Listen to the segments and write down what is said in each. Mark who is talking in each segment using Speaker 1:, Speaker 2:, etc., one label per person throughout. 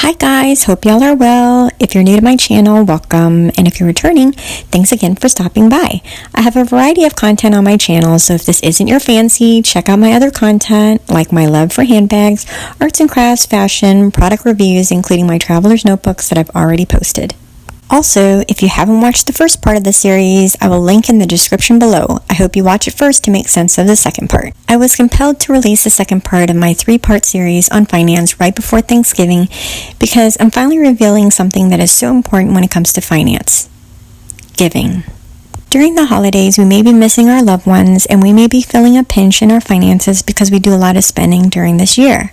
Speaker 1: Hi guys, hope y'all are well. If you're new to my channel, welcome, and if you're returning, thanks again for stopping by. I have a variety of content on my channel, so if this isn't your fancy, check out my other content like my love for handbags, arts and crafts, fashion, product reviews, including my traveler's notebooks that I've already posted. Also, if you haven't watched the first part of the series, I will link in the description below. I hope you watch it first to make sense of the second part. I was compelled to release the second part of my 3-part series on finance right before Thanksgiving because I'm finally revealing something that is so important when it comes to finance: giving. During the holidays, we may be missing our loved ones and we may be feeling a pinch in our finances because we do a lot of spending during this year.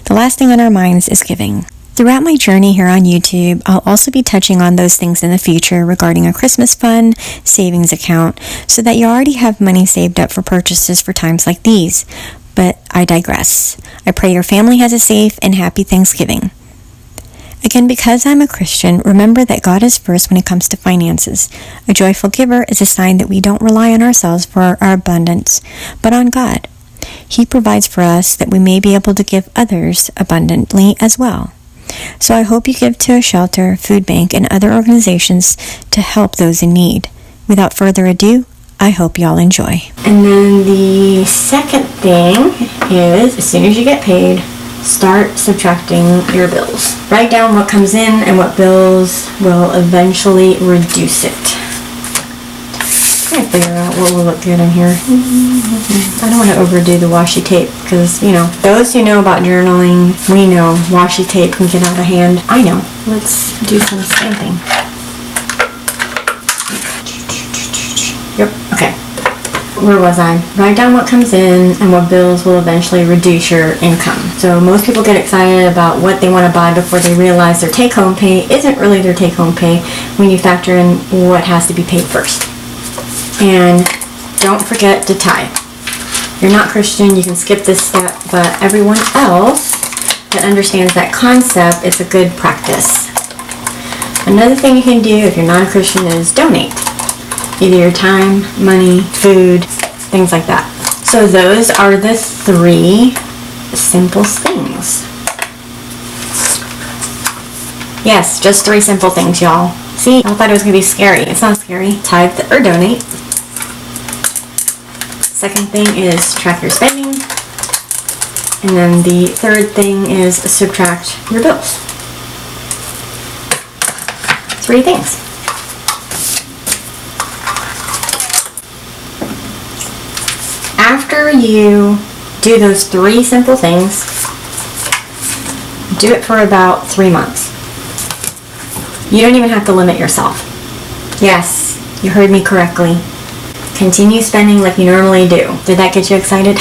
Speaker 1: The last thing on our minds is giving. Throughout my journey here on YouTube, I'll also be touching on those things in the future regarding a Christmas fund, savings account, so that you already have money saved up for purchases for times like these. But I digress. I pray your family has a safe and happy Thanksgiving. Again, because I'm a Christian, remember that God is first when it comes to finances. A joyful giver is a sign that we don't rely on ourselves for our abundance, but on God. He provides for us that we may be able to give others abundantly as well. So I hope you give to a shelter, food bank, and other organizations to help those in need. Without further ado, I hope y'all enjoy. And then the second thing is, as soon as you get paid, start subtracting your bills. Write down what comes in and what bills will eventually reduce it. I'm trying to figure out what will look good in here. I don't want to overdo the washi tape because, those who know about journaling, we know washi tape can get out of hand. I know. Let's do some stamping. Yep. Okay. Where was I? Write down what comes in and what bills will eventually reduce your income. So most people get excited about what they want to buy before they realize their take-home pay isn't really their take-home pay when you factor in what has to be paid first. And don't forget to tithe. If you're not Christian, you can skip this step, but everyone else that understands that concept, it's a good practice. Another thing you can do if you're not a Christian is donate. Either your time, money, food, things like that. So those are the 3 simple things. Yes, just 3 simple things, y'all. See, I thought it was going to be scary. It's not scary. Tithe or donate. Second thing is track your spending. And then the third thing is subtract your bills. 3 things. After you do those 3 simple things, do it for about 3 months. You don't even have to limit yourself. Yes, you heard me correctly. Continue spending like you normally do. Did that get you excited?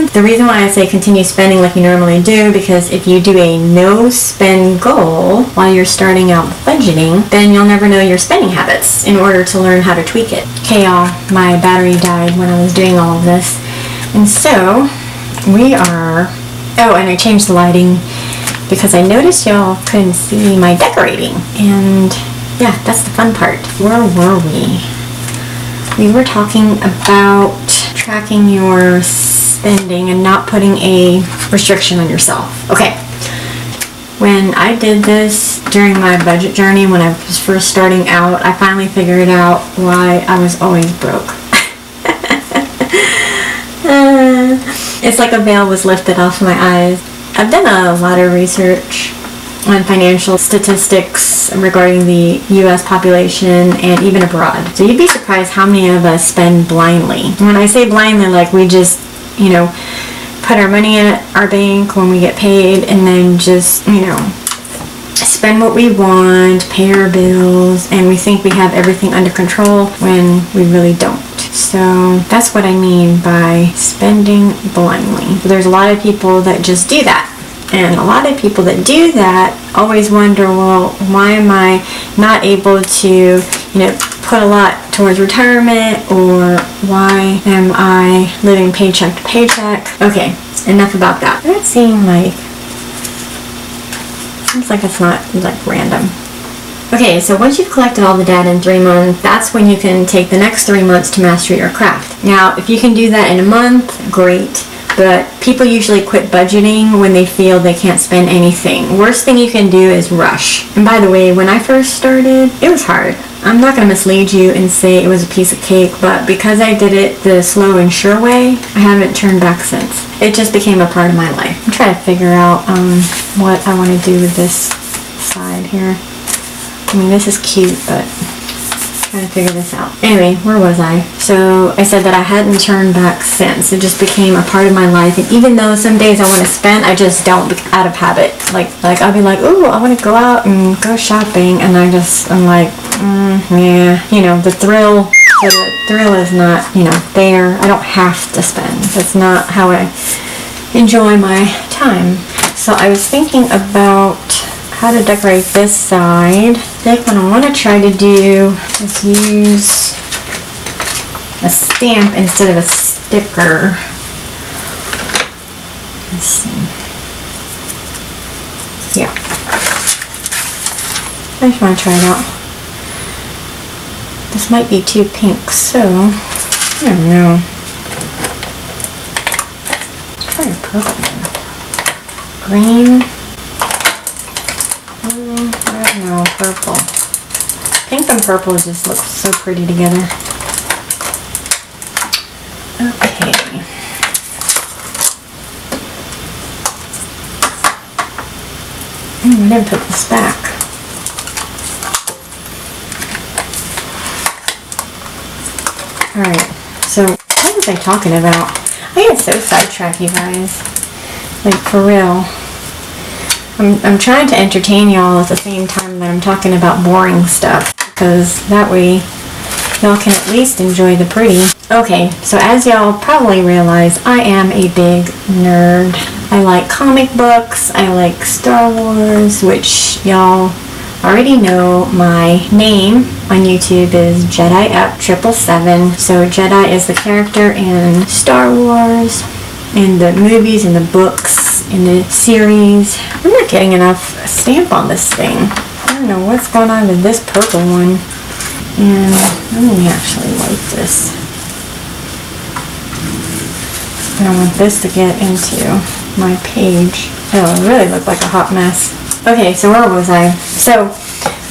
Speaker 1: The reason why I say continue spending like you normally do, because if you do a no-spend goal while you're starting out budgeting, then you'll never know your spending habits in order to learn how to tweak it. Okay, y'all, my battery died when I was doing all of this. And so, we are... Oh, and I changed the lighting because I noticed y'all couldn't see my decorating. And yeah, that's the fun part. Where were we? We were talking about tracking your spending and not putting a restriction on yourself. Okay. When I did this during my budget journey when I was first starting out, I finally figured out why I was always broke. It's like a veil was lifted off my eyes. I've done a lot of research on financial statistics regarding the U.S. population and even abroad. So you'd be surprised how many of us spend blindly. When I say blindly, like we just, put our money in our bank when we get paid and then just, spend what we want, pay our bills, and we think we have everything under control when we really don't. So that's what I mean by spending blindly. There's a lot of people that just do that. And a lot of people that do that always wonder, well, why am I not able to, put a lot towards retirement, or why am I living paycheck to paycheck? Okay, enough about that. That seems like it's not random. Okay, so once you've collected all the data in 3 months, that's when you can take the next 3 months to master your craft. Now, if you can do that in a month, great. but people usually quit budgeting when they feel they can't spend anything. Worst thing you can do is rush. And by the way, when I first started, it was hard. I'm not going to mislead you and say it was a piece of cake, but because I did it the slow and sure way, I haven't turned back since. It just became a part of my life. I'm trying to figure out what I want to do with this side here. I mean, this is cute, but trying to figure this out. Anyway, where was I? So I said that I hadn't turned back since. It just became a part of my life, and even though some days I want to spend, I just don't, out of habit. Like I'll be like, ooh, I want to go out and go shopping, and I'm like, yeah, you know, the thrill is not, you know, there. I don't have to spend. That's not how I enjoy my time. So I was thinking about how to decorate this side. I think what I want to try to do is use a stamp instead of a sticker. Let's see. Yeah. I just want to try it out. This might be too pink, so I don't know. Let's try a purple one. Green. I don't know, purple. Pink and purple just look so pretty together. Okay. I didn't put this back. Alright, so what was I talking about? I get so sidetracked, you guys. Like, for real. I'm trying to entertain y'all at the same time that I'm talking about boring stuff, because that way y'all can at least enjoy the pretty. Okay, so as y'all probably realize, I am a big nerd. I like comic books, I like Star Wars, which y'all already know. My name on YouTube is Jedi Up 777. So Jedi is the character in Star Wars, in the movies, in the books, in the series. I'm not getting enough stamp on this thing. I don't know what's going on with this purple one. And let me actually wipe this. I don't want this to get into my page. It'll really look like a hot mess. Okay, so where was I? So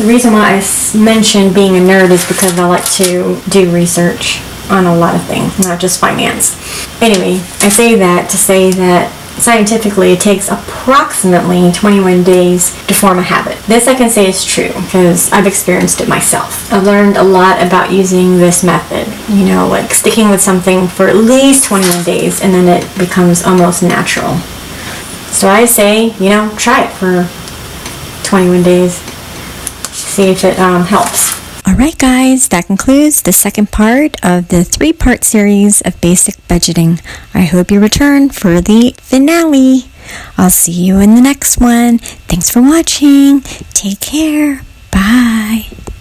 Speaker 1: the reason why I mentioned being a nerd is because I like to do research on a lot of things, not just finance. Anyway, I say that to say that scientifically it takes approximately 21 days to form a habit. This I can say is true because I've experienced it myself. I've learned a lot about using this method, you know, like sticking with something for at least 21 days and then it becomes almost natural. So I say, you know, try it for 21 days. See if it helps.
Speaker 2: Alright guys, that concludes the second part of the 3-part series of basic budgeting. I hope you return for the finale. I'll see you in the next one. Thanks for watching. Take care. Bye.